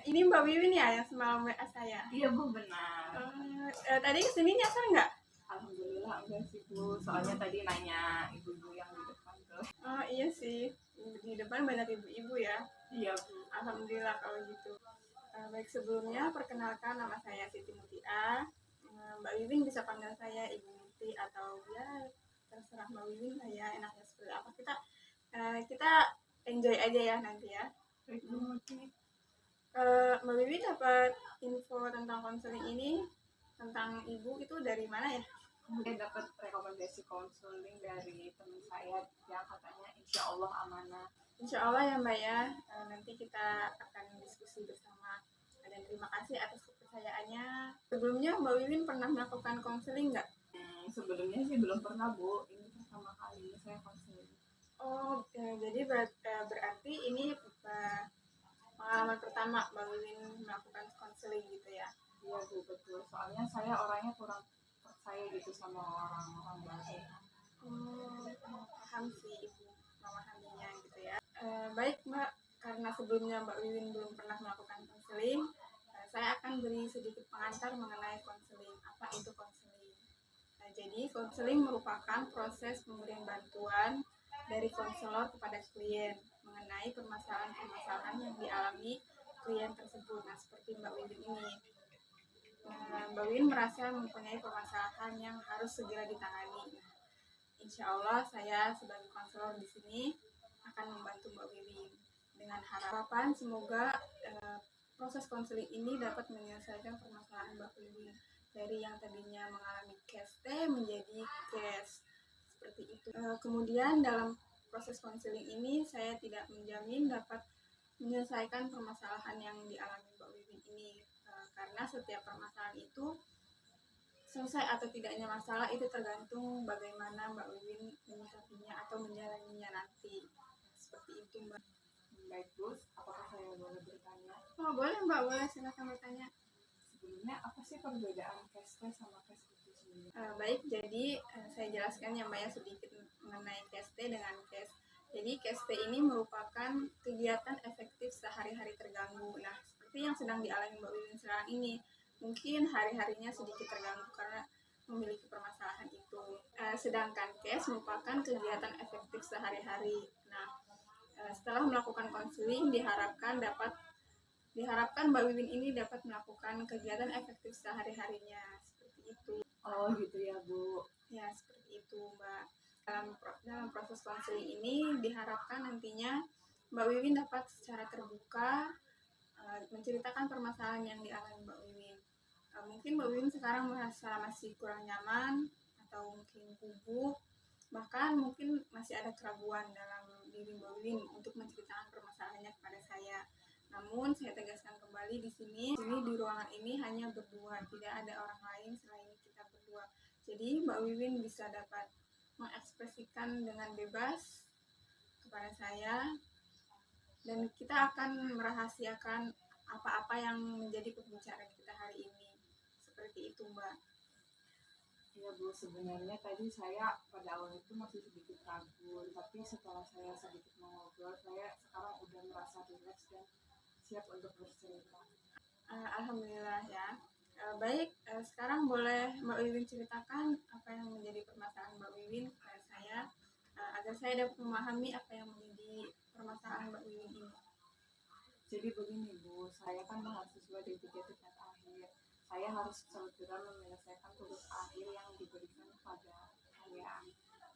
Ini Mbak Wiwin ya yang semalam WA saya? Iya Bu, benar. Tadi kesini nyasar nggak? Alhamdulillah enggak sih Bu, soalnya tadi nanya ibu-ibu yang di depan tuh. Oh iya sih, di depan banyak ibu-ibu ya. Iya Bu. Alhamdulillah kalau gitu. Baik, sebelumnya perkenalkan, nama saya Siti Mutia. Mbak Wiwin bisa panggil saya Ibu Muti atau ya terserah Mbak Wiwin lah ya, enaknya seperti apa. Kita enjoy aja ya nanti ya. Baik Bu Muti. Mbak Wiwin dapat info tentang konseling ini tentang ibu itu dari mana ya? Kemudian dapat rekomendasi konseling dari teman saya yang katanya insya Allah amanah. Insya Allah ya Mbak ya, nanti kita akan diskusi bersama. Dan terima kasih atas kepercayaannya. Sebelumnya Mbak Wiwin pernah melakukan konseling nggak? Sebelumnya sih belum pernah Bu, ini pertama kali saya konseling. Oh, jadi berarti ini pengalaman pertama Mbak Wiwin melakukan konseling gitu ya? Iya Bu, betul. Soalnya saya orangnya kurang percaya gitu sama orang-orang baru. Paham sih Ibu memahaminya gitu ya. Baik Mbak, karena sebelumnya Mbak Wiwin belum pernah melakukan konseling, saya akan beri sedikit pengantar mengenai konseling. Apa itu konseling? Jadi konseling merupakan proses pemberian bantuan dari konselor kepada klien mengenai permasalahan-permasalahan yang dialami klien tersebut. Nah, seperti Mbak Wiwin ini. Mbak Wiwin merasa mempunyai permasalahan yang harus segera ditangani. Insya Allah saya sebagai konselor di sini akan membantu Mbak Wiwin dengan harapan semoga proses konseling ini dapat menyelesaikan permasalahan Mbak Wiwin dari yang tadinya mengalami cash T menjadi cash seperti itu. Kemudian dalam proses konseling ini saya tidak menjamin dapat menyelesaikan permasalahan yang dialami Mbak Wiwin ini karena setiap permasalahan itu selesai atau tidaknya masalah itu tergantung bagaimana Mbak Wiwin menyikapinya atau menjalaninya nanti. Seperti itu Mbak. Baik Bu, apakah saya boleh bertanya? Oh boleh Mbak, boleh silakan bertanya. Sebelumnya apa sih perbedaan cash T sama cash itu sendiri? Baik, jadi saya jelaskan ya Mbak ya sedikit mengenai cash T dengan cash. Jadi cash T ini merupakan kegiatan efektif sehari-hari terganggu. Nah, seperti yang sedang dialami Mbak Wiwin sekarang ini, mungkin hari-harinya sedikit terganggu karena memiliki permasalahan itu. Sedangkan cash merupakan kegiatan efektif sehari-hari. Nah, setelah melakukan konseling diharapkan Mbak Wiwin ini dapat melakukan kegiatan efektif sehari-harinya seperti itu. Oh gitu ya Bu. Ya seperti itu Mbak. Dalam proses konseling ini diharapkan nantinya Mbak Wiwin dapat secara terbuka menceritakan permasalahan yang dialami Mbak Wiwin. Mungkin Mbak Wiwin sekarang merasa masih kurang nyaman atau mungkin gugup, bahkan mungkin masih ada keraguan dalam diri Mbak Wiwin untuk menceritakan permasalahannya kepada saya. Namun saya tegaskan kembali di sini di ruangan ini hanya berdua, tidak ada orang lain selain kita berdua. Jadi Mbak Wiwin bisa dapat mengekspresikan dengan bebas kepada saya dan kita akan merahasiakan apa-apa yang menjadi pembicaraan kita hari ini. Seperti itu Mbak. Iya Bu, sebenarnya tadi saya pada awal itu masih sedikit ragu, tapi setelah saya sedikit mengobrol, saya sekarang udah merasa rileks dan siap untuk bercerita. Alhamdulillah ya. Baik, sekarang boleh Mbak Wiwin ceritakan apa yang menjadi permasalahan Mbak Wiwin kepada saya agar saya dapat memahami apa yang menjadi permasalahan Mbak Wiwin ini. Jadi begini Bu, saya kan mahasiswa di tingkat akhir. Saya harus segera menyelesaikan tugas akhir yang diberikan pada saya.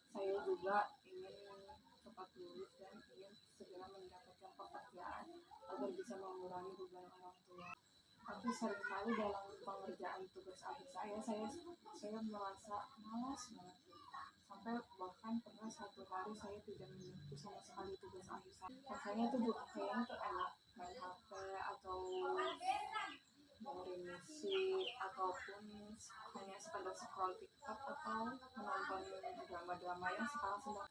Saya juga ingin cepat lulus dan ingin segera mendapatkan pekerjaan agar bisa mengurangi beban orang tua. Tapi seringkali dalam pengerjaan tugas akhir saya merasa malas banget. Sampai bahkan pernah satu hari saya tidak menyentuh sama sekali tugas akhir saya. Rasanya tuh kayaknya tuh enak main HP atau dengerin musik ataupun hanya sekedar scroll TikTok atau menonton drama-drama yang sekarang sedang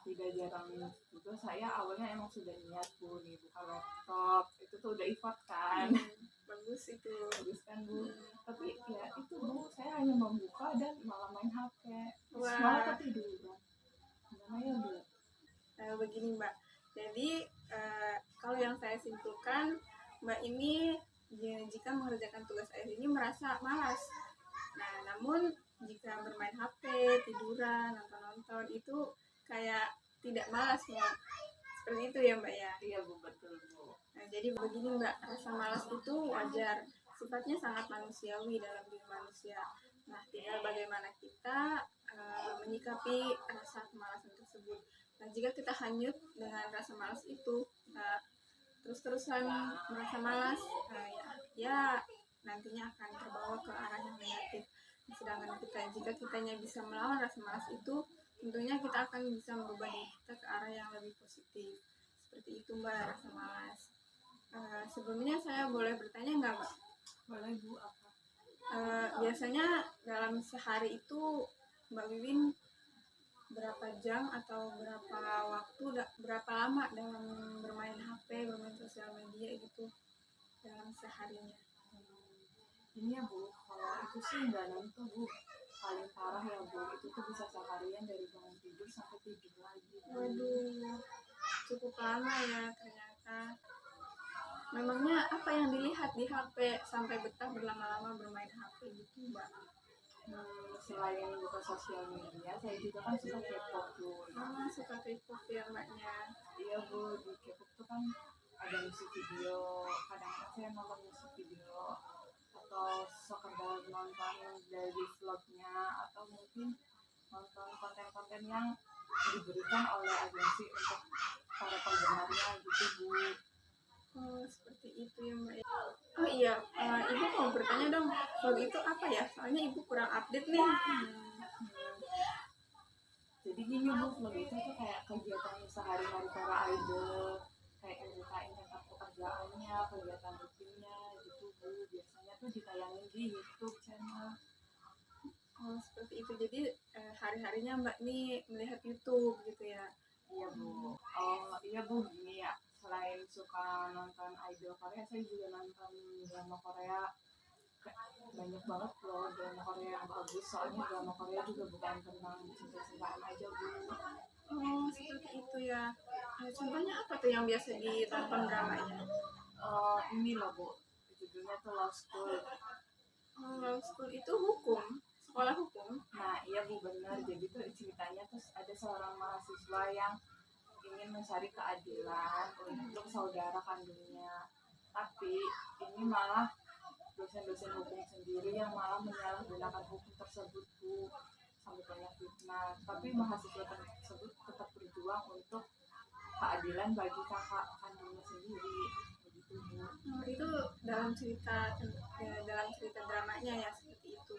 tidak jarang juga. Saya awalnya emang sudah niat Bu nih buka laptop, itu tuh udah effort kan. Bagus itu. Bagus kan Bu. Tapi ya itu Bu, saya hanya membuka dan malah main HP. Wah. Malah ketiduran. Gimana ya Bu? Begini Mbak, jadi kalau yang saya simpulkan Mbak ini jika mengerjakan tugas akhir ini merasa malas. Nah, namun jika bermain HP, tiduran, nonton-nonton itu kayak tidak malas Mbak. Seperti itu ya Mbak ya. Iya Bu, betul Bu. Nah, jadi begini Mbak, rasa malas itu wajar, sifatnya sangat manusiawi dalam diri manusia. Nah, tinggal bagaimana kita menyikapi rasa kemalasan tersebut. Nah, jika kita hanyut dengan rasa malas itu, kita terus-terusan merasa malas, ya nantinya akan terbawa ke arah yang negatif. Sedangkan jika kitanya bisa melawan rasa malas itu, tentunya kita akan bisa merubah diri kita ke arah yang lebih positif. Seperti itu Mbak, rasa malas. Sebelumnya saya boleh bertanya nggak Mbak? Boleh Bu, apa? Biasanya dalam sehari itu Mbak Wiwin berapa jam atau berapa lama dalam bermain HP, bermain sosial media gitu dalam seharinya? Ini ya Bu, kalau itu sih nggak nentu Bu. Paling parah ya Bu, itu tuh bisa seharian dari bangun tidur sampai tidur lagi Bu. Waduh, cukup lama ya ternyata. Memangnya apa yang dilihat di HP sampai betah berlama-lama bermain HP gitu Mbak? Selain buka sosial media, saya juga kan suka K-pop Bu. Suka K-pop ya Mbaknya. Iya Bu, di K-pop tuh kan ada musik video, kadang-kadang saya nonton musik video atau sekedar nonton dari vlognya atau mungkin nonton konten-konten yang diberikan oleh agensi untuk para penggemarnya gitu Bu. Oh, seperti itu ya Mbak. Oh iya, Ibu mau bertanya dong, vlog itu apa ya? Soalnya Ibu kurang update nih. Jadi gini Bu, vlog itu tuh kayak kegiatan sehari-hari para idol, kayak ceritain tentang pekerjaannya, kegiatan rutinnya gitu Bu. Biasanya tuh ditayangin di YouTube channel. Oh, seperti itu. Jadi hari-harinya Mbak nih melihat YouTube gitu ya? Iya Bu. Oh iya Bu, gini ya. Selain suka nonton idol Korea, saya juga nonton drama Korea. Banyak banget loh drama Korea yang bagus. Soalnya drama Korea juga bukan tentang cinta-cintaan aja Bu. Oh, seperti itu ya. Contohnya apa tuh yang biasa ditonton dramanya? Ini loh Bu, judulnya tuh Law School. Oh, Law School itu hukum, sekolah hukum. Nah iya Bu, benar. Jadi tuh ceritanya tuh ada seorang mahasiswa yang ingin mencari keadilan untuk saudara kandungnya, tapi ini malah dosen-dosen hukum sendiri yang malah menyalahgunakan hukum tersebut Bu, sampai banyak fitnah. Tapi mahasiswa tersebut tetap berjuang untuk keadilan bagi kakak kandungnya sendiri begitu Bu. Itu dalam cerita dramanya ya seperti itu.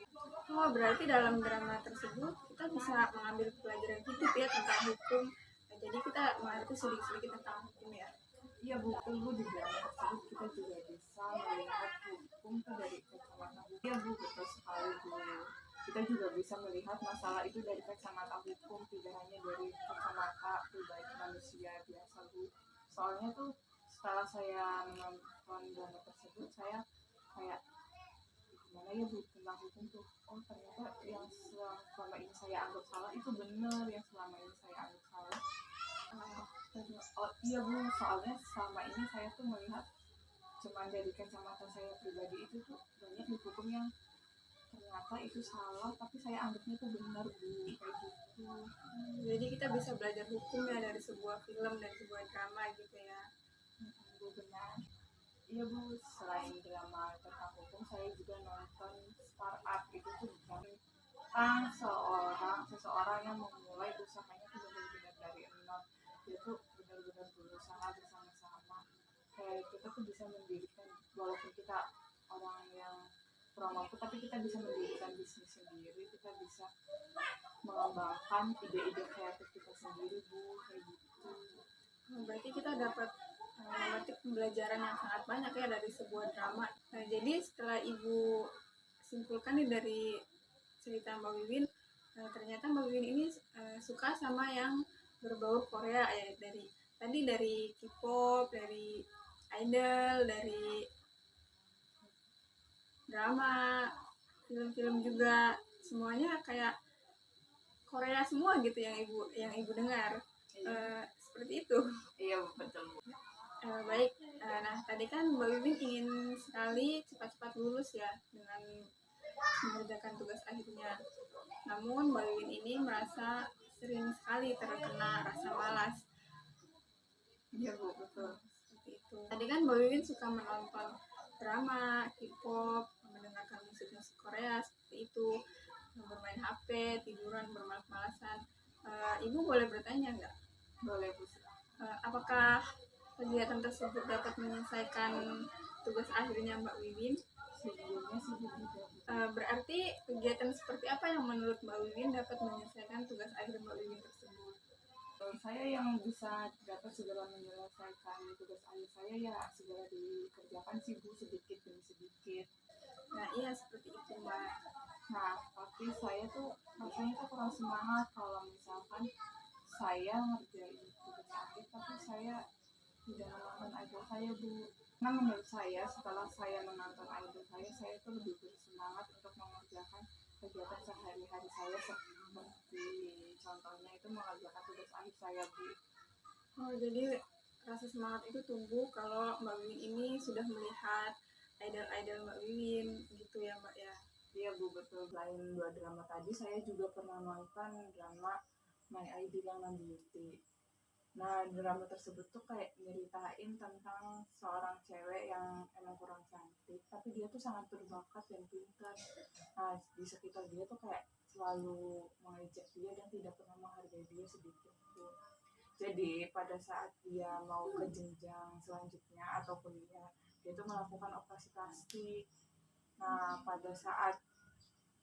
Oh, berarti dalam drama tersebut kita bisa mengambil pelajaran hidup ya tentang hukum. Jadi kita mengerti sedikit-sedikit tentang hukum ya. Iya Bu, di drama tersebut kita juga bisa melihat hukum tuh dari kacamata hukum. Iya Bu, betul sekali Bu. Kita juga bisa melihat masalah itu dari kacamata hukum, tidak hanya dari kacamata pribadi manusia biasa Bu. Soalnya tuh setelah saya menonton drama tersebut, saya kayak gimana ya Bu tentang hukum tuh. Oh ternyata yang selama ini saya anggap salah itu benar, yang selama ini saya anggap salah. Oh iya Bu, soalnya selama ini saya tuh melihat cuma dari kacamata saya pribadi itu tuh banyak di hukum yang ternyata itu salah, tapi saya anggapnya tuh benar Bu, kayak gitu. Jadi kita bisa belajar hukum ya dari sebuah film dan sebuah drama gitu ya. Bu, benar. Iya Bu, selain drama tentang hukum, saya juga nonton Startup. Itu tuh tentang seseorang yang memulai usahanya tuh benar-benar dari nol. Dia tuh benar-benar berusaha bersama-sama. Kayak kita tuh bisa mendirikan, walaupun kita orang yang kurang mampu, tapi kita bisa mendirikan bisnis sendiri. Kita bisa mengembangkan ide-ide kreatif kita sendiri Bu, kayak gitu. Berarti kita dapat memetik pembelajaran yang sangat banyak ya dari sebuah drama. Nah, jadi setelah Ibu simpulkan nih dari cerita Mbak Wiwin, ternyata Mbak Wiwin ini suka sama yang berbau Korea ya, dari K-pop, dari idol, dari drama, film-film juga, semuanya kayak Korea semua gitu yang ibu dengar. Seperti itu. Iya betul Bu. Baik, nah tadi kan Mbak Wiwin ingin sekali cepat-cepat lulus ya dengan mengerjakan tugas akhirnya. Namun Mbak Wiwin ini merasa sering sekali terkena rasa malas. Iya Bu, betul. Seperti itu. Tadi kan Mbak Wiwin suka menonton drama, K-pop, mendengarkan musik-musik Korea seperti itu, bermain HP, tiduran, bermalas-malasan. Ibu boleh bertanya nggak? Boleh Bu. Apakah kegiatan tersebut dapat menyelesaikan tugas akhirnya Mbak Wiwin? Sejujurnya sih tidak. Berarti kegiatan seperti apa yang menurut Mbak Wiwin dapat menyelesaikan tugas akhir Mbak Wiwin tersebut? Saya yang bisa dapat segera menyelesaikan tugas akhir saya ya segera dikerjakan sih Bu, sedikit demi sedikit. Nah iya seperti itu Mbak. Nah, tapi saya tuh rasanya tuh kurang semangat kalau misalkan saya ngerjain tugas akhir tapi saya tidak menonton idol saya Bu. Nah menurut saya setelah saya menonton idol saya tuh lebih bersemangat untuk mengerjakan kegiatan sehari-hari saya seperti contohnya itu mengerjakan tugas akhir saya Bu. Oh jadi rasa semangat itu tumbuh kalau Mbak Wiwin ini sudah melihat idol-idol Mbak Wiwin gitu ya Mbak ya. Iya Bu, betul. Selain 2 drama tadi, saya juga pernah nonton drama My Ideal yang Beauty. Nah, drama tersebut tuh kayak nyeritain tentang seorang cewek yang emang kurang cantik, tapi dia tuh sangat berbakat dan pintar. Nah, di sekitar dia tuh kayak selalu mengejek dia dan tidak pernah menghargai dia sedikit pun. Jadi, pada saat dia mau ke jenjang selanjutnya atau kuliah, dia tuh melakukan operasi plastik. Nah, pada saat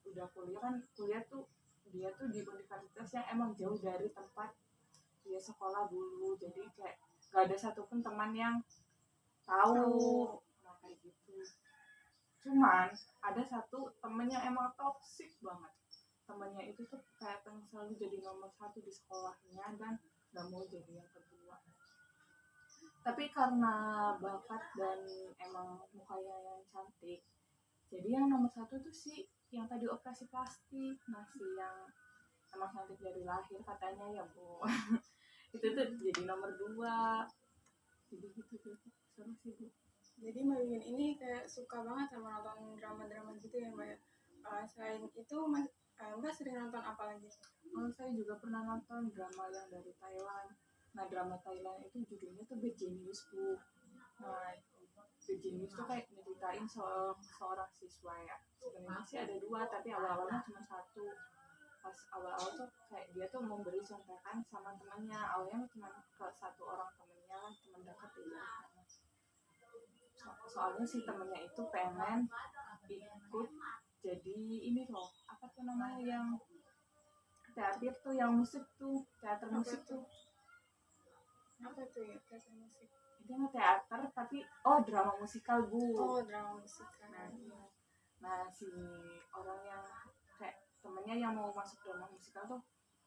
udah kuliah kan kuliah tuh dia tuh di universitas yang emang jauh dari tempat dia sekolah dulu, jadi kayak gak ada satupun teman yang tahu. Nah kayak gitu. Cuman ada satu temen yang emang toksik banget. Temennya itu tuh kayak pengen selalu jadi nomor 1 di sekolahnya dan gak mau jadi yang kedua. Tapi karena bakat dan emang mukanya yang cantik, jadi yang nomor 1 tuh sih yang tadi operasi plastik. Nah si yang emang cantik dari lahir katanya ya Bu. Itu tuh jadi nomor 2. Jadi gitu tuh seru sih Bu. Jadi Mbak Wiwin ini kayak suka banget sama nonton drama-drama gitu ya Mbak ya. Selain itu Mbak sering nonton apa lagi? Saya juga pernah nonton drama yang dari Thailand. Nah drama Thailand itu judulnya tuh Bad Genius Bu. Nah Bad Genius tuh kayak nyeritain seorang siswa ya. Sebenarnya sih ada 2 tapi awal-awalnya cuma 1. Pas awal-awal tuh kayak dia tuh memberi contekan sama temannya. Awalnya cuma ke 1 orang temennya, teman dekat ya. Soalnya si temennya itu pengen ikut jadi ini loh, apa tuh namanya yang teater tuh, yang musik tuh, teater musik tuh. Apa tuh ya teater musik? Itu mah teater tapi drama musikal Bu. Oh drama musikal. Nah si orang yang kayak temennya yang mau masuk drama musikal tuh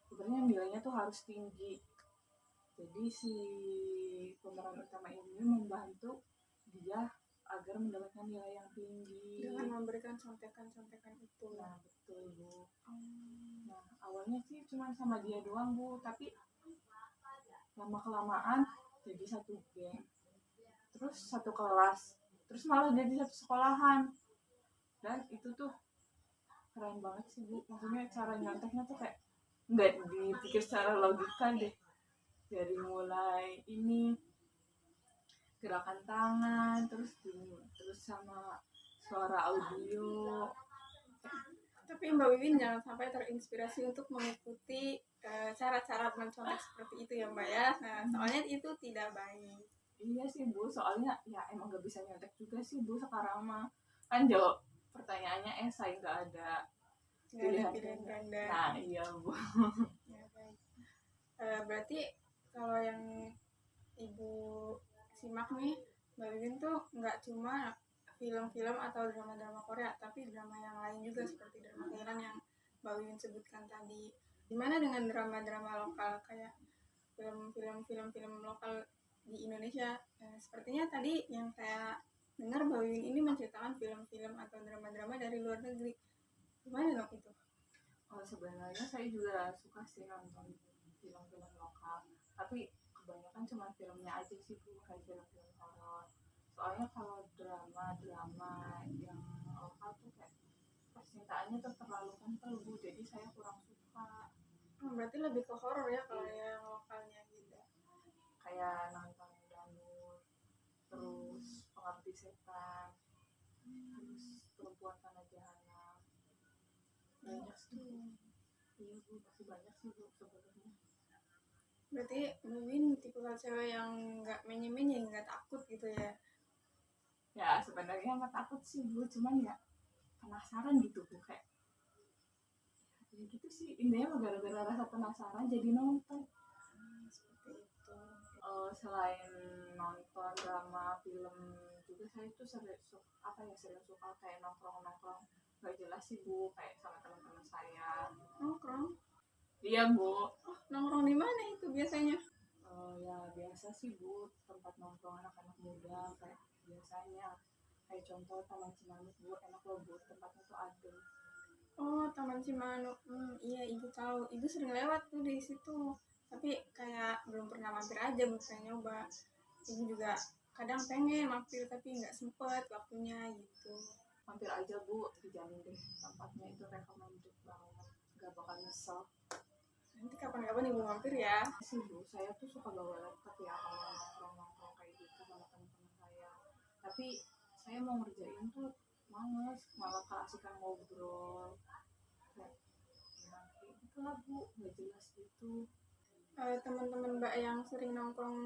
sebenarnya nilainya tuh harus tinggi. Jadi si pemeran utama ini membantu dia agar mendapatkan nilai yang tinggi dengan memberikan contekan-contekan itu. Nah betul Bu. Nah awalnya sih cuma sama dia doang Bu, tapi lama kelamaan jadi satu geng, terus satu kelas, terus malah jadi satu sekolahan. Dan itu tuh keren banget sih Bu, maksudnya cara nyonteknya tuh kayak nggak dipikir secara logika deh, dari mulai ini gerakan tangan, terus sama suara audio. Tapi Mbak Wiwin jangan sampai terinspirasi untuk mengikuti cara-cara mencontek seperti itu ya Mbak ya. Nah soalnya itu tidak baik. Iya sih Bu, soalnya ya emang gak bisa nyontek juga sih Bu sekarang mah. Kan jawab pertanyaannya esai gak ada pilihan ganda. Nah iya Bu. Ya, baik. Berarti kalau yang Ibu simak nih, Mbak Wiwin tuh nggak cuma film-film atau drama-drama Korea, tapi drama yang lain juga seperti drama Thailand yang Mbak Wiwin sebutkan tadi. Gimana dengan drama-drama lokal kayak film lokal di Indonesia? Sepertinya tadi yang saya dengar Mbak Wiwin ini menceritakan film-film atau drama-drama dari luar negeri. Gimana dong itu? Sebenarnya saya juga suka sih nonton film-film lokal, tapi kebanyakan cuma filmnya aja sih Bu, kayak film-film horor. Soalnya kalau drama yang lokal tuh kayak percintaannya tuh terlalu kental Bu, jadi saya kurang suka. Berarti lebih ke horor ya kalau yang lokalnya gitu. Kayak nonton Danur, terus Pengabdi Setan, terus Perempuan Tanah Jahanam. Banyak sih. Iya Bu, masih banyak sih Bu sebenarnya. Berarti Win tipikal cewek yang nggak menye-menye, nggak takut gitu ya? Ya sebenarnya nggak takut sih Bu, cuman ya penasaran gitu Bu, kayak ya gitu sih, intinya gara-gara rasa penasaran jadi nonton. Seperti itu. Selain nonton drama film juga, saya tuh sering suka kayak nongkrong gak jelas sih Bu, kayak sama teman-teman saya. Nongkrong? Iya Bu. Nongkrong di mana itu biasanya? Ya biasa sih Bu, tempat nongkrong anak-anak muda kayak biasanya, kayak contoh Taman Cimanuk Bu, enak loh Bu, tempatnya tuh adem. Oh, Taman Cimanuk. Iya, ibu tahu. Ibu sering lewat tuh di situ. Tapi kayak belum pernah mampir aja, belum pernah nyoba. Ibu juga kadang pengen mampir tapi nggak sempet waktunya gitu. Mampir aja Bu, dijamin deh tempatnya itu recommended banget, gak bakal nyesel. Nanti kapan-kapan ibu mampir ya. Sih Bu, saya tuh suka bawa laptop ya kalau nongkrong-nongkrong kayak gitu sama teman-teman saya. Tapi saya mau ngerjain tuh males, malah keasikan ngobrol. Kayak itulah Bu, gak jelas gitu. Teman-teman Mbak yang sering nongkrong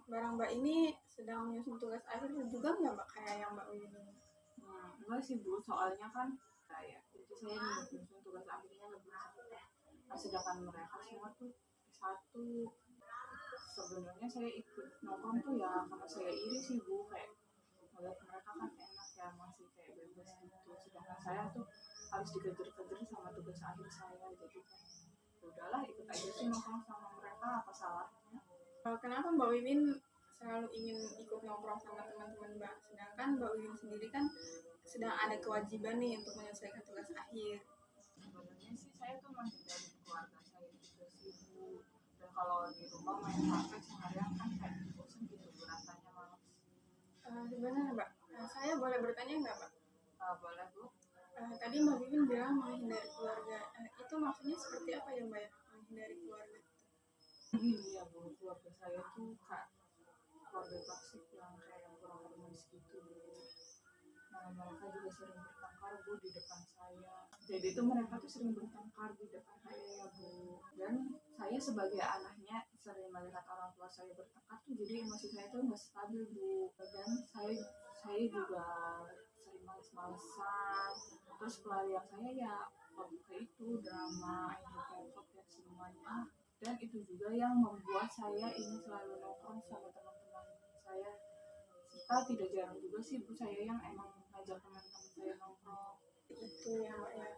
bareng Mbak ini sedang menyusun tugas akhir juga nggak Mbak kayak yang Mbak Win ini? Enggak sih Bu, soalnya kan jadi saya nyusun tugas akhirnya lebih cepat. Nah, sedangkan mereka semua tuh satu. Sebenarnya saya ikut nongkrong tuh ya karena saya iri sih Bu, kayak melihat mereka kan enak ya, masih kayak bebas gitu, sedangkan saya tuh harus dikejar-kejar sama tugas akhir saya, jadi kan ya udahlah ikut aja sih nongkrong sama mereka, apa salahnya. Kenapa Mbak Wiwin selalu ingin ikut nongkrong sama teman-teman Mbak? Sedangkan Mbak Wiwin sendiri kan sedang ada kewajiban nih untuk menyelesaikan tugas akhir. Sebenarnya sih saya tuh menghindari keluarga saya juga sih Bu, dan kalau di rumah main HP seharian kan kayak bosan gitu Bu, rasanya malas. Sebenarnya Mbak, saya boleh bertanya nggak Mbak? Boleh Bu. Tadi Mbak Wiwin bilang menghindari keluarga. Itu maksudnya seperti apa ya Mbak ya? Menghindari keluarga. Gini ya Bu, keluarga saya tuh kayak keluarga toksik yang kayak kurang harmonis gitu Bu. Nah, mereka juga sering bertengkar Bu di depan saya. Jadi itu mereka tuh sering bertengkar di depan saya ya Bu. Dan saya sebagai anaknya sering melihat orang tua saya bertengkar tuh, jadi emosi saya tuh nggak stabil Bu. Dan saya juga sering males-malesan. Terus pelarian saya ya ke itu drama, K-pop dan semuanya. Dan itu juga yang membuat saya ingin selalu nongkrong sama teman-teman saya. Serta tidak jarang juga sih Bu, saya yang emang ngajak teman-teman saya nongkrong. Itu ya Mbak ya.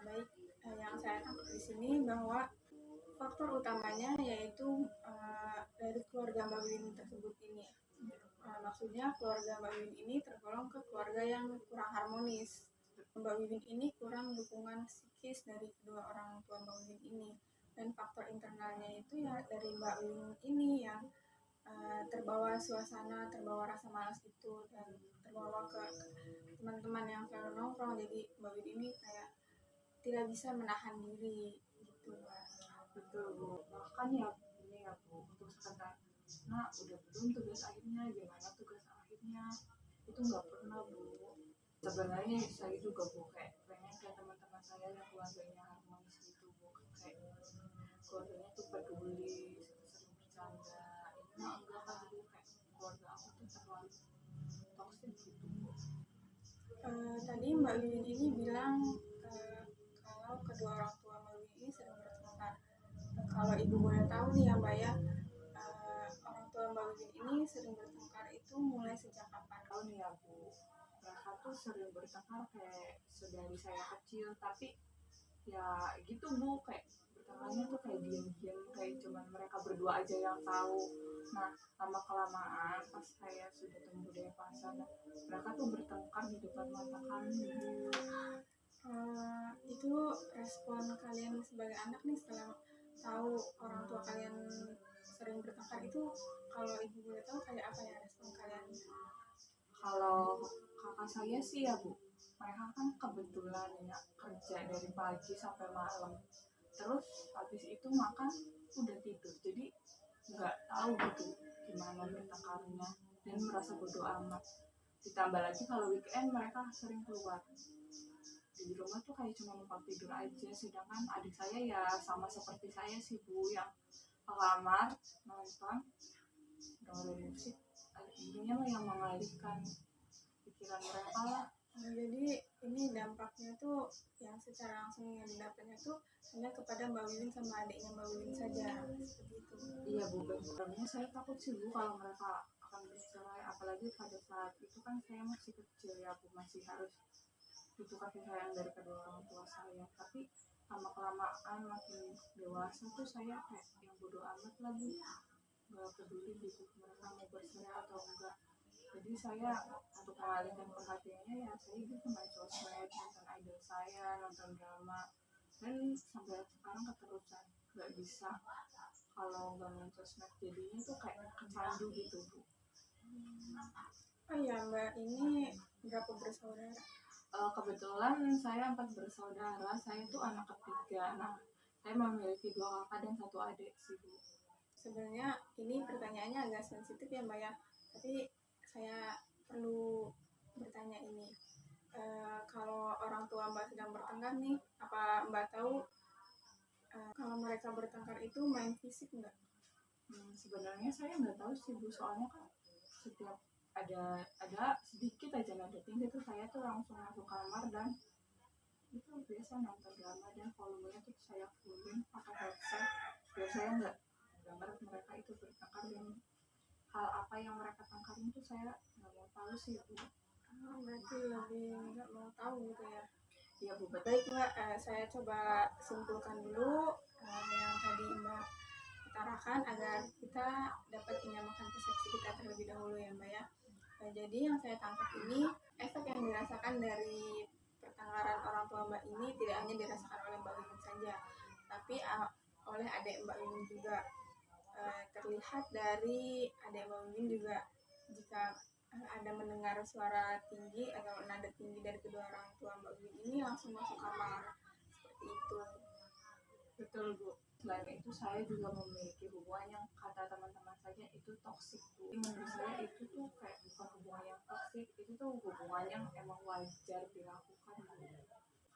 Baik, yang saya tangkap di sini bahwa faktor utamanya yaitu dari keluarga Mbak Wiwin tersebut ini. Maksudnya keluarga Mbak Wiwin ini tergolong ke keluarga yang kurang harmonis. Mbak Wiwin ini kurang dukungan psikis dari kedua orang tua Mbak Wiwin ini. Dan faktor internalnya itu ya dari Mbak Wiwin ini yang terbawa suasana, terbawa rasa malas itu, dan terbawa ke teman-teman yang selalu nongkrong. Jadi Mbak Wiwin ini kayak tidak bisa menahan diri gitu Mbak. Betul Bu, bahkan ya ini ya Bu, untuk sekedar nah udah belum tugas akhirnya, gimana tugas akhirnya, itu nggak pernah Bu. Sebenarnya saya juga Bu kayak pengen kayak teman-teman saya yang keluarganya harmonis gitu Bu, kayak keluarganya tuh peduli, sering bercanda. Ini mah enggak kan Bu, kayak keluarga aku tuh terlalu toksik gitu Bu. Tadi Mbak Wiwin ini bilang kalau kedua orang tua Mbak Wiwin ini sering bertengkar. Kalau ibu boleh tahu nih ya Mbak ya, orang tua Mbak Wiwin ini sering bertengkar itu mulai sejak kapan? Tahu nih ya Bu, mereka tuh sering bertengkar kayak sedari saya kecil, tapi ya gitu Bu, kayak bertengkarnya tuh kayak diam-diam, kayak cuman mereka berdua aja yang tahu. Nah, lama kelamaan pas saya sudah tumbuh dewasa, mereka tuh bertengkar di depan mata kami Bu. Itu respon kalian sebagai anak nih setelah tahu orang tua kalian sering bertengkar itu, kalau ibu boleh tahu kayak apa ya respon kalian? Kalau kakak saya sih ya Bu, mereka kan kebetulan ya kerja dari pagi sampai malam, terus habis itu makan udah tidur, jadi nggak tahu gitu gimana bertengkarnya dan merasa bodoh amat. Ditambah lagi kalau weekend mereka sering keluar, di rumah tuh kayak cuma numpang tidur aja. Sedangkan adik saya ya sama seperti saya sih Bu, yang ke kamar nonton dengerin musik, intinya mah yang mengalihkan pikiran mereka lah. Jadi ini dampaknya tuh yang secara langsung yang didapatnya tuh hanya kepada Mbak Wiwin sama adiknya Mbak Wiwin saja, seperti itu. Iya Bu, sebenarnya saya takut sih Bu kalau mereka akan bercerai, apalagi pada saat itu kan saya masih kecil ya Bu, masih harus butuh kasih sayang dari kedua orang tua saya. Tapi lama kelamaan makin dewasa tuh saya kayak yang bodoh amat lah Bu, nggak peduli gitu mereka mau bercerai atau enggak. Jadi saya untuk mengalihkan perhatiannya ya saya gitu main sosmed, nonton idol saya, nonton drama, dan sampai sekarang keterusan nggak bisa kalau nggak main sosmed, jadinya tuh kayak kecandu gitu Bu. Oh iya Mbak, ini berapa bersaudara? Kebetulan saya 4 bersaudara, saya tuh anak ketiga. Nah, saya memiliki 2 kakak dan 1 adik sih Bu. Sebenarnya ini pertanyaannya agak sensitif ya Mbak ya, tapi saya perlu bertanya ini. Kalau orang tua Mbak sedang bertengkar nih, apa Mbak tahu kalau mereka bertengkar itu main fisik nggak? Sebenarnya saya nggak tahu sih Bu, soalnya kan setiap ada sedikit aja nada tinggi tuh saya tuh langsung masuk kamar dan itu biasa nonton drama dan volumenya tuh saya fullin pakai headset biar saya nggak dengar mereka itu bertengkar, dan hal apa yang mereka tengkarin tuh saya nggak mau tahu sih Bu. Berarti lebih nggak mau tahu gitu ya. Iya Bu, betul. Baik Mbak, saya coba simpulkan dulu yang tadi Mbak utarakan agar kita dapat menyamakan persepsi kita terlebih dahulu ya Mbak ya. Jadi yang saya tangkap ini, efek yang dirasakan dari pertengkaran orang tua Mbak ini tidak hanya dirasakan oleh Mbak Wiwin saja, tapi oleh adik Mbak Wiwin juga. Terlihat dari adik Mbak Wiwin juga, jika ada mendengar suara tinggi atau nada tinggi dari kedua orang tua Mbak Wiwin ini langsung masuk kamar, seperti itu. Betul Bu. Selain itu saya juga memiliki hubungan yang kata teman-teman saja itu toksik Bu. Menurut saya itu tuh kayak bukan hubungan yang toksik, itu tuh hubungan yang emang wajar dilakukan Bu.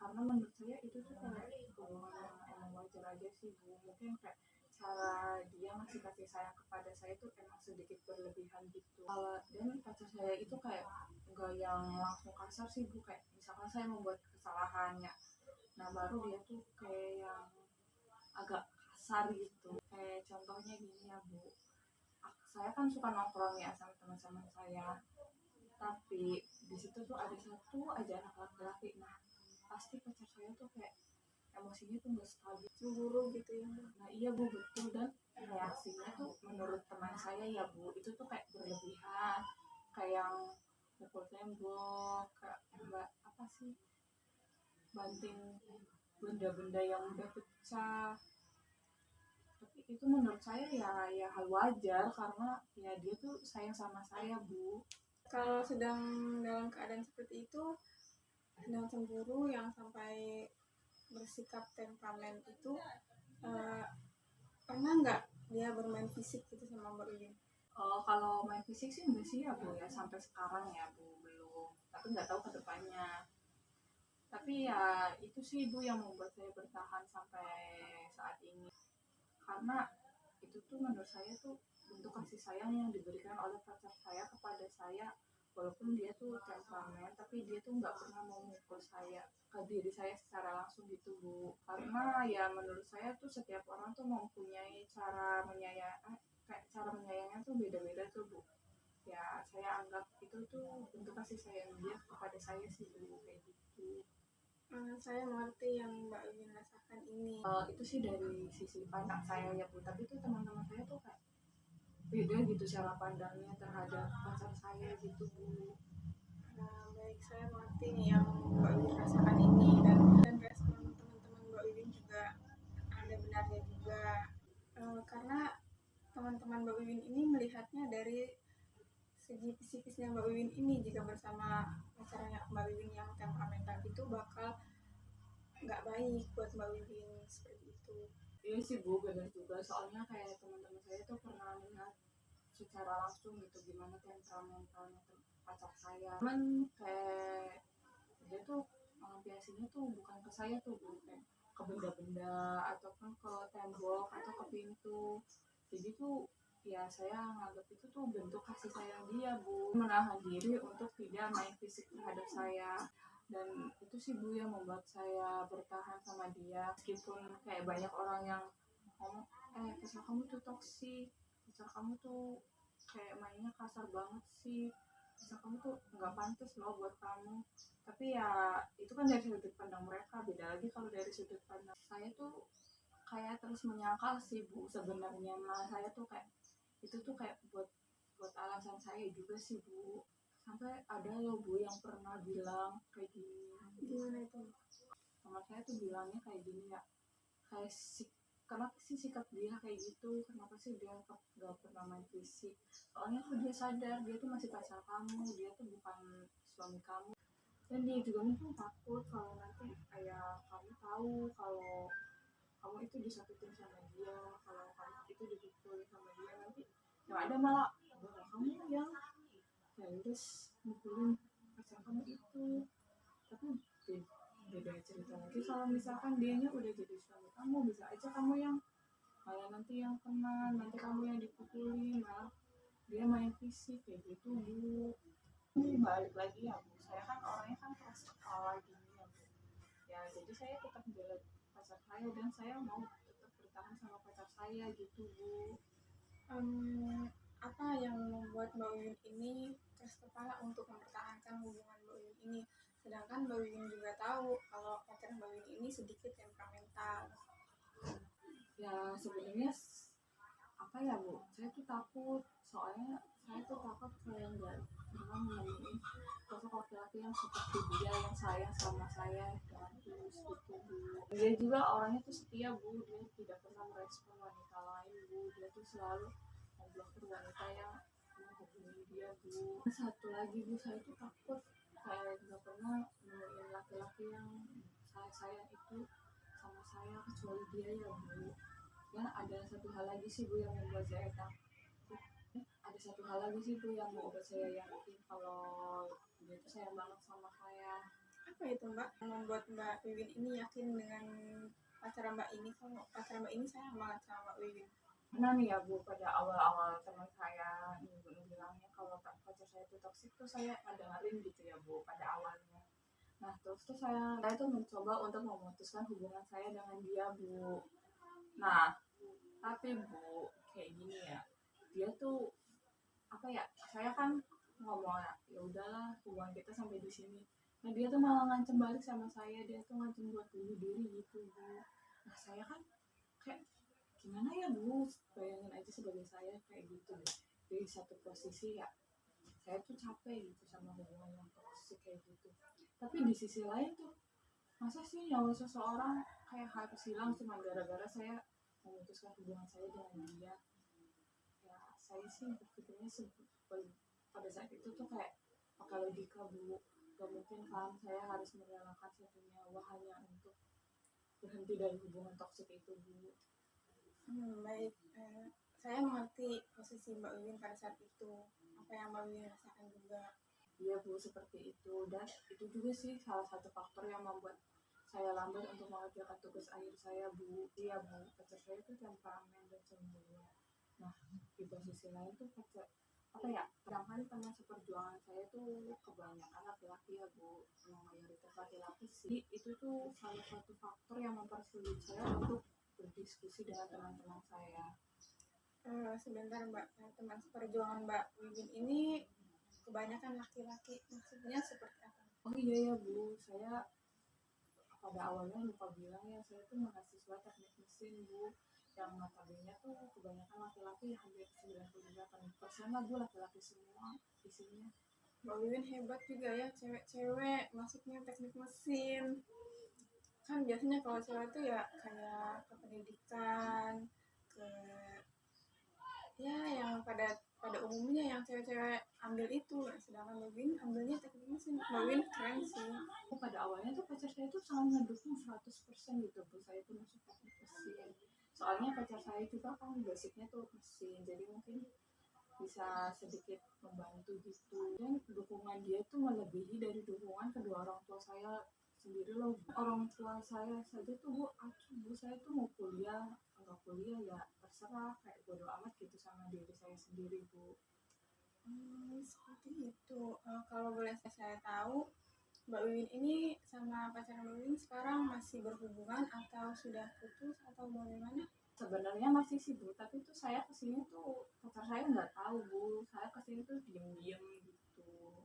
Karena menurut saya itu tuh kayak hubungan yang emang wajar aja sih Bu. Mungkin kayak cara dia ngasih kasih sayang kepada saya tuh emang sedikit berlebihan gitu. Dan pacar saya itu kayak enggak yang langsung kasar sih Bu, kayak misalkan saya membuat kesalahannya, nah baru dia tuh kayak yang agak kasar gitu. Kayak contohnya gini ya Bu, saya kan suka nongkrong ya sama teman-teman saya, tapi di situ tuh ada satu aja anak laki-laki. Nah pasti pacar saya tuh kayak emosinya tuh nggak stabil, Cemburu gitu ya. nah iya Bu betul, dan reaksinya tuh menurut teman saya ya Bu itu tuh kayak berlebihan, kayak yang pukul tembok, kayak apa sih, banting benda-benda yang udah pecah. Tapi itu menurut saya ya hal wajar karena ya dia tuh sayang sama saya Bu. Kalau sedang dalam keadaan seperti itu, sedang cemburu yang sampai bersikap temperamen itu, pernah nggak dia bermain fisik gitu sama Mbak Wiwin? Kalau main fisik sih enggak sih ya Bu ya, sampai sekarang ya Bu belum, tapi nggak tahu kedepannya. Tapi ya itu sih Bu yang membuat saya bertahan sampai saat ini, karena itu tuh menurut saya tuh bentuk kasih sayang yang diberikan oleh pacar saya kepada saya, walaupun dia tuh temperamen tapi dia tuh nggak pernah mau mukul saya ke diri saya secara langsung gitu Bu. Karena ya menurut saya tuh setiap orang tuh mempunyai cara kayak cara menyayangnya tuh beda-beda tuh Bu. Ya saya anggap itu tuh bentuk kasih sayang dia kepada saya sih Bu, kayak gitu. Saya mengerti yang Mbak Wiwin rasakan ini. Itu sih dari sisi pandang saya ya Bu, tapi tuh teman-teman saya tuh kayak beda gitu cara pandangnya terhadap pacar saya gitu Bu. Baik, saya mengerti nih yang Mbak Wiwin rasakan ini, dan respon teman-teman Mbak Wiwin juga ada benarnya juga. Karena teman teman-teman Mbak Wiwin ini melihatnya dari segi psikisnya Mbak Wiwin ini. Jika bersama pacarnya Mbak Wiwin yang temperamental itu bakal nggak baik buat Mbak Wiwin seperti itu. Iya sih Bu, benar juga. Soalnya kayak teman-teman saya tuh pernah lihat secara langsung gitu gimana temperamentalnya pacar saya. Cuman kayak dia tuh melampiasinya tuh bukan ke saya tuh Bu, kayak ke benda-benda ataupun ke tembok atau ke pintu. Jadi tuh ya saya nganggap itu tuh bentuk kasih sayang dia Bu, menahan diri untuk tidak main fisik terhadap saya. Dan itu sih Bu yang membuat saya bertahan sama dia meskipun kayak banyak orang yang ngomong pacar kamu tuh toksik, pacar kamu tuh kayak mainnya kasar banget sih, pacar kamu tuh nggak pantas loh buat kamu. Tapi ya itu kan dari sudut pandang mereka, beda lagi kalau dari sudut pandang saya tuh kayak terus menyangkal sih Bu. Sebenarnya mah saya tuh kayak itu tuh kayak buat buat alasan saya juga sih Bu. Sampai ada loh Bu yang pernah bilang kayak gini, Gimana itu? sama saya tuh bilangnya kayak gini ya, kayak kenapa sih sikap dia kayak gitu, kenapa sih dia gak pernah main fisik, soalnya tuh dia sadar dia tuh masih pacar kamu, dia tuh bukan suami kamu. Dan dia juga mungkin takut kalau nanti kayak kamu tahu kalau kamu itu disakitin sama dia, kalau kamu itu dipukulin sama dia, nanti yang ada malah kamu yang harus mukulin pacar kamu itu. Tapi beda cerita lagi kalau misalkan dianya udah jadi suami kamu, bisa aja kamu yang malah nanti yang kena, nanti kamu yang dipukulin, malah dia main fisik kayak gitu Bu. Ini balik lagi ya Bu, saya kan orangnya kan keras kepala gini ya Bu, ya jadi saya tetap bela pacar saya dan saya mau tetap bertahan sama pacar saya gitu Bu. Apa yang membuat Mbak Wiwin ini keras kepala untuk mempertahankan hubungan Mbak Wiwin ini? Sedangkan Mbak Wiwin juga tahu kalau pacar Mbak Wiwin ini sedikit temperamental. Ya sebenarnya apa ya Bu, saya tuh takut, soalnya saya tuh takut kayak nggak pernah menemuin sosok laki-laki yang seperti dia, yang sayang sama saya dan tulus gitu Bu. Dia juga orangnya tuh setia Bu, dia tidak pernah merespon wanita lain Bu, dia tuh selalu memblokir wanita yang menghubungi dia Bu. Satu lagi Bu, saya tuh takut kayak nggak pernah nemuin laki-laki yang sayang itu sama saya kecuali dia ya Bu. Ya ada satu hal lagi sih Bu yang membuat saya takut, ada satu hal lagi sih Bu yang membuat saya yakin kalau dia itu sayang banget sama saya. Apa itu Mbak? Yang membuat Mbak Wiwin ini yakin dengan pacar Mbak ini kalau pacar Mbak ini sayang banget sama Mbak Wiwin? Nah nih ya Bu, pada awal-awal teman saya bilangnya kalau pacar saya itu toksik tuh saya dengerin gitu ya Bu pada awalnya. Nah terus tuh saya tuh mencoba untuk memutuskan hubungan saya dengan dia Bu. Nah tapi Bu kayak gini ya, dia tuh apa ya, saya kan ngomong ya udahlah hubungan kita sampai di sini, nah dia tuh malah ngancem balik sama saya, dia tuh ngancem buat bunuh diri gitu Bu. Nah saya kan kayak gimana ya Bu, bayangin aja sebagai saya kayak gitu deh, di satu posisi ya saya tuh capek gitu sama hubungan yang toksik kayak gitu, tapi di sisi lain tuh masa sih nyawa seseorang kayak harus hilang cuma gara-gara saya memutuskan hubungan saya dengan dia. Ya saya sih berpikirnya pada saat itu tuh kayak pakai logika Bu, gak mungkin kan saya harus merelakan satu nyawa hanya untuk berhenti dari hubungan toksik itu Bu. Baik. Saya mengerti posisi Mbak Wiwin pada saat itu. Apa yang Mbak Wiwin rasakan juga. Iya Bu, seperti itu. Dan itu juga sih salah satu faktor yang membuat saya lambat untuk mengerjakan tugas akhir saya Bu. Iya Bu, pacar saya itu temperamen dan cemburu. Nah di posisi lain tuh pacar apa ya, kadang-kadang teman seperjuangan saya tuh kebanyakan laki-laki ya Bu, mayoritas laki-laki sih. Itu tuh salah satu faktor yang mempersulit saya untuk berdiskusi dengan teman-teman saya. Sebentar Mbak, teman seperjuangan Mbak Wiwin ini kebanyakan laki-laki, maksudnya seperti apa? Oh iya ya Bu, saya pada awalnya lupa bilang ya, saya tuh mahasiswa teknik mesin Bu, yang notabene tuh kebanyakan laki-laki, hampir 98% lah Bu laki-laki semua isinya. Mbak Wiwin hebat juga ya, cewek-cewek masuknya teknik mesin. Kan biasanya kalau cewek tuh ya kayak ke pendidikan, ke ya yang pada umumnya yang cewek-cewek ambil itu, sedangkan Mbak Win ambilnya teknik mesin. Mbak Win keren sih. Pada awalnya tuh pacar saya tuh sangat ngedukung 100% gitu Bu, saya tuh masuk teknik mesin. Soalnya pacar saya juga kan basicnya tuh mesin, jadi mungkin bisa sedikit membantu gitu. Dan dukungan dia tuh melebihi dari dukungan kedua orang tua saya sendiri loh. Orang tua saya saja tuh Bu, Bu saya tuh mau kuliah enggak kuliah ya terserah, kayak bodo amat gitu sama diri saya sendiri Bu. Seperti itu. Kalau boleh saya tahu, Mbak Wiwin ini sama pacar Mbak Wiwin sekarang masih berhubungan atau sudah putus atau bagaimana? Sebenarnya masih sih Bu, tapi tuh saya kesini tuh pacar saya nggak tahu Bu, saya kesini tuh diem-diem gitu.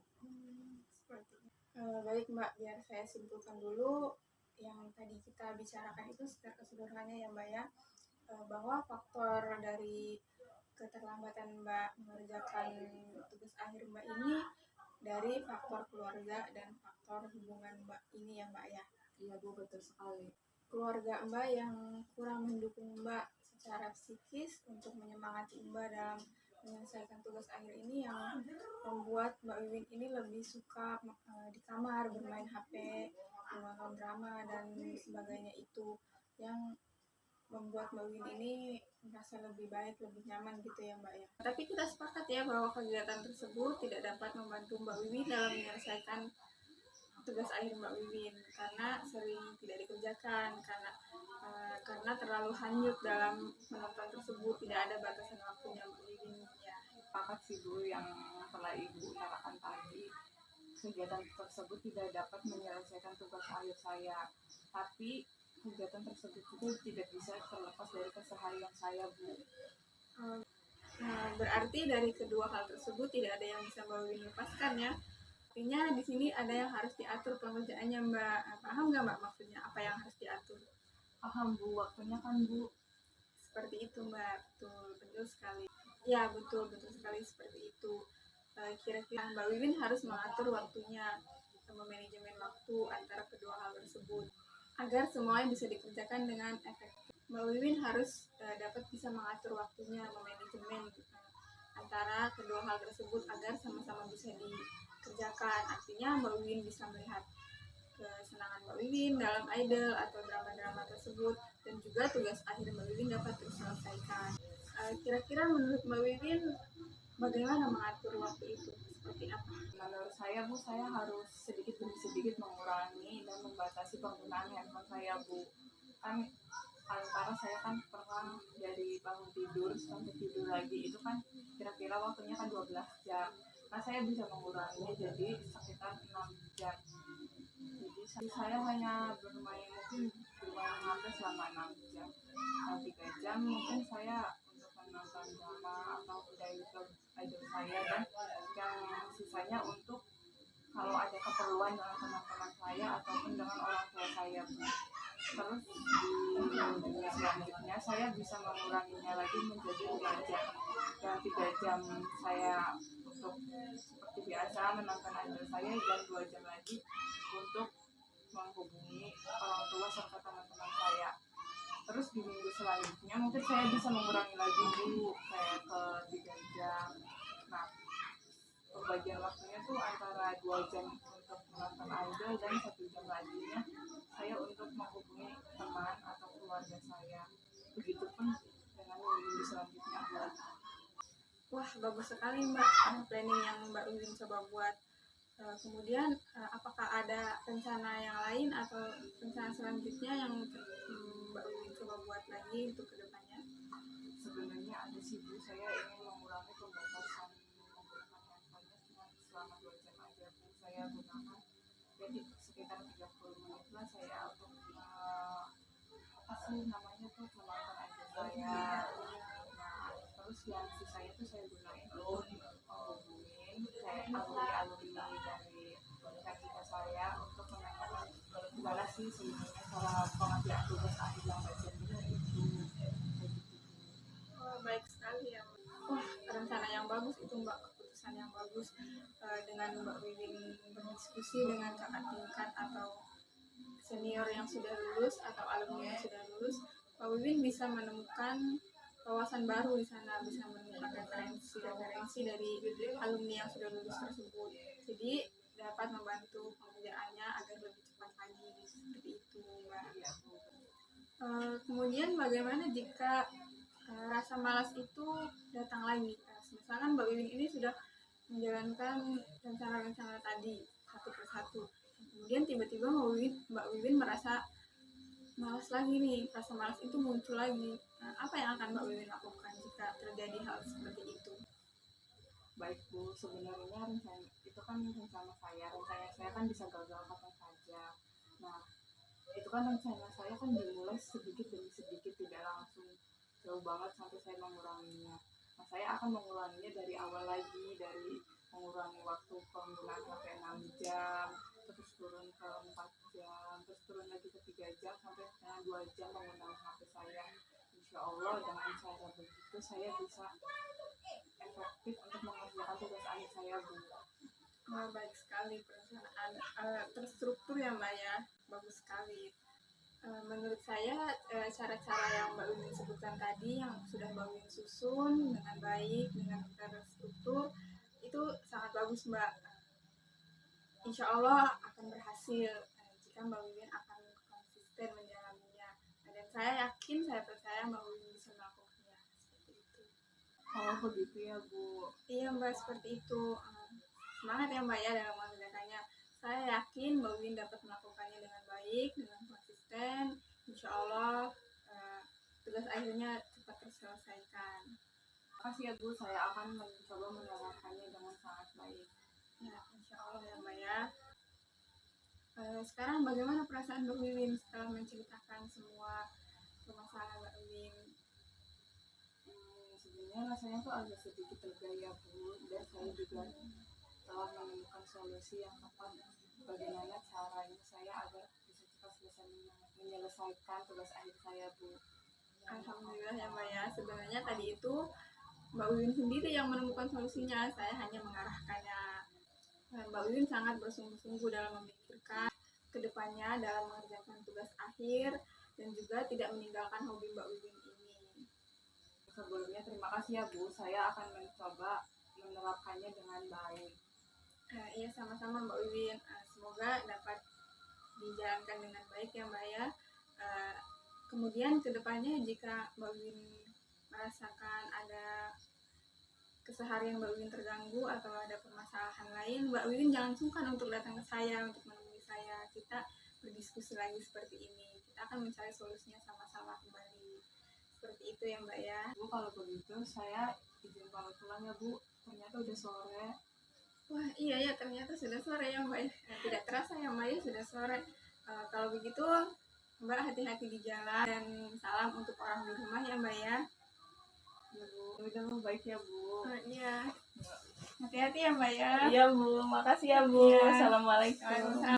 Seperti itu. Baik Mbak, biar saya simpulkan dulu yang tadi kita bicarakan itu secara keseluruhannya ya Mbak ya, bahwa faktor dari keterlambatan Mbak mengerjakan tugas akhir Mbak ini dari faktor keluarga dan faktor hubungan Mbak ini ya Mbak ya. Iya Bu, betul sekali. Keluarga Mbak yang kurang mendukung Mbak secara psikis untuk menyemangati Mbak dalam menyelesaikan tugas akhir ini yang membuat Mbak Wiwin ini lebih suka di kamar bermain HP, menonton drama dan sebagainya, itu yang membuat Mbak Wiwin ini merasa lebih baik, lebih nyaman gitu ya Mbak ya. Tapi kita sepakat ya bahwa kegiatan tersebut tidak dapat membantu Mbak Wiwin dalam menyelesaikan tugas akhir Mbak Wiwin karena sering tidak dikerjakan karena terlalu hanyut dalam menonton tersebut, tidak ada batasan waktunya Mbak Wiwin ya. Sepakat sih Bu yang telah Ibu utarakan tadi, kegiatan tersebut tidak dapat menyelesaikan tugas akhir saya, tapi kegiatan tersebut juga tidak bisa terlepas dari keseharian saya Bu. Berarti dari kedua hal tersebut tidak ada yang bisa Mbak Wiwin lepaskan ya. Artinya di sini ada yang harus diatur pengerjaannya Mbak. Paham nggak Mbak maksudnya apa yang harus diatur? Paham Bu, waktunya kan Bu. Seperti itu Mbak, betul sekali. Ya betul sekali seperti itu. Kira-kira Mbak Wiwin harus mengatur waktunya, memanajemen waktu antara kedua hal tersebut agar semuanya bisa dikerjakan dengan efektif. Mbak Wiwin harus dapat bisa mengatur waktunya, memanajemen antara kedua hal tersebut agar sama-sama bisa dikerjakan. Artinya Mbak Wiwin bisa melihat kesenangan Mbak Wiwin dalam idol atau drama-drama tersebut, dan juga tugas akhir Mbak Wiwin dapat terselesaikan. Kira-kira menurut Mbak Wiwin bagaimana mengatur waktu itu? Seperti apa? Menurut saya Bu, saya harus sedikit demi sedikit mengurangi dan membatasi penggunaan handphone saya Bu. Kan paling parah saya kan pernah dari bangun tidur sampai tidur lagi itu kan kira-kira waktunya kan 12 jam. Nah saya bisa menguranginya jadi sekitar 6 jam. Jadi saya hanya bermain HP selama 6 jam. Nah 3 jam mungkin saya untuk menonton drama atau idol saya, dan yang sisanya untuk kalau ada keperluan dengan teman-teman saya ataupun dengan orang tua saya. Terus di selanjutnya saya bisa menguranginya lagi menjadi 5 jam, dan 3 jam saya untuk seperti biasa menonton idol saya, dan 2 jam lagi untuk menghubungi orang tua serta teman-teman saya. Terus di minggu selanjutnya mungkin saya bisa mengurangi lagi Bu, kayak ke 3 jam. Nah pembagian waktunya tuh antara 2 jam untuk menonton idol dan 1 jam laginya saya untuk menghubungi teman atau keluarga saya. Begitupun dengan minggu selanjutnya Bu. Wah bagus sekali Mbak planning yang Mbak Wiwin coba buat. Kemudian apakah ada rencana yang lain atau rencana selanjutnya yang Mbak Wiwin coba buat lagi untuk kedepannya? Sebenarnya ada sih Bu, saya ingin mengurangi pembatasan menggunakan handphonenya cuma selama 2 jam aja Bu saya gunakan, jadi sekitar 30 menit lah saya untuk apa sih namanya tuh menonton idol saya. Nah terus yang sisanya tuh saya gunain untuk menghubungin kayak alumni dari universitas saya untuk menanyakan gimana sih sebenarnya cara pengerjaan tugas akhir yang bagian itu. Baik sekali ya Mbak. Wah rencana yang bagus itu Mbak, keputusan yang bagus. Dengan Mbak Wiwin berdiskusi dengan kakak tingkat atau senior yang sudah lulus atau alumni yang sudah lulus, Mbak Wiwin bisa menemukan wawasan baru di sana, bisa menemukan referensi dari alumni yang sudah lulus tersebut. Jadi dapat membantu pengerjaannya agar lebih cepat lagi, seperti itu, Mbak. Kemudian bagaimana jika rasa malas itu datang lagi? Misalkan Mbak Wiwin ini sudah menjalankan rencana-rencana tadi satu persatu. Kemudian tiba-tiba Mbak Wiwin merasa malas lagi nih, rasa malas itu muncul lagi. Nah, apa yang akan Mbak Wiwin lakukan jika terjadi hal seperti itu? Baik Bu, sebenarnya rencana itu kan rencana saya kan bisa gagal kapan saja. Nah, itu kan rencana saya kan dimulai sedikit demi sedikit, tidak langsung jauh banget sampai saya menguranginya. Nah, saya akan menguranginya dari awal lagi, dari mengurangi waktu penggunaan HP 6 jam, terus turun ke 4 jam, terus turun lagi ke 3 jam, sampai 2 jam menggunakan HP saya. Insya Allah dengan cara begitu saya bisa efektif untuk mengerjakan tugas akhir saya, Bu. Baik sekali, perencanaan terstruktur ya Mbak ya, bagus sekali. Menurut saya cara-cara yang Mbak Wiwin sebutkan tadi yang sudah Mbak Wiwin susun dengan baik, dengan terstruktur, itu sangat bagus Mbak. Insya Allah akan berhasil jika Mbak Wiwin akan konsisten menjalaninya. Dan saya percaya Mbak Wiwin bisa melakukannya seperti itu. Oh begitu ya Bu. Iya Mbak, seperti itu. Semangat ya Mbak ya dalam mengerjakannya. Saya yakin Mbak Wiwin dapat melakukannya dengan baik, dengan konsisten. Insya Allah tugas akhirnya cepat terselesaikan. Makasih ya Bu, saya akan mencoba menerapkannya dengan sangat baik. Ya, Insya Allah ya Mbak ya. Sekarang bagaimana perasaan Mbak Wiwin setelah menceritakan semua permasalahan Mbak Wiwin? Sebenarnya rasanya tuh agak sedikit lega ya Bu, dan saya juga telah menemukan solusi yang tepat bagaimana caranya saya agar bisa cepat menyelesaikan tugas akhir saya, Bu. Alhamdulillah ya Mbak ya. Sebenarnya tadi itu Mbak Wiwin sendiri yang menemukan solusinya, saya hanya mengarahkannya. Mbak Wiwin sangat bersungguh-sungguh dalam memikirkan kedepannya dalam mengerjakan tugas akhir dan juga tidak meninggalkan hobi Mbak Wiwin ini. Sebelumnya terima kasih ya Bu, saya akan mencoba menerapkannya dengan baik. Iya sama-sama Mbak Wiwin, semoga dapat dijalankan dengan baik ya Mbak ya. Kemudian kedepannya jika Mbak Wiwin merasakan ada keseharian Mbak Wiwin terganggu atau ada permasalahan lain, Mbak Wiwin jangan sungkan untuk datang ke saya, untuk menemui saya. Kita berdiskusi lagi seperti ini. Kita akan mencari solusinya sama-sama kembali. Seperti itu ya Mbak ya. Bu, kalau begitu saya izin pamit pulang ya Bu. Ternyata udah sore. Wah iya ya, ternyata sudah sore ya Mbak. Tidak terasa ya Mbak ya, sudah sore. Kalau begitu Mbak hati-hati di jalan dan salam untuk orang di rumah ya Mbak ya. Ya Bu, udah baik ya Bu. Iya. Hati-hati ya Mbak ya. Iya Bu, makasih ya Bu. Iya. Assalamualaikum. Waalaikumsalam.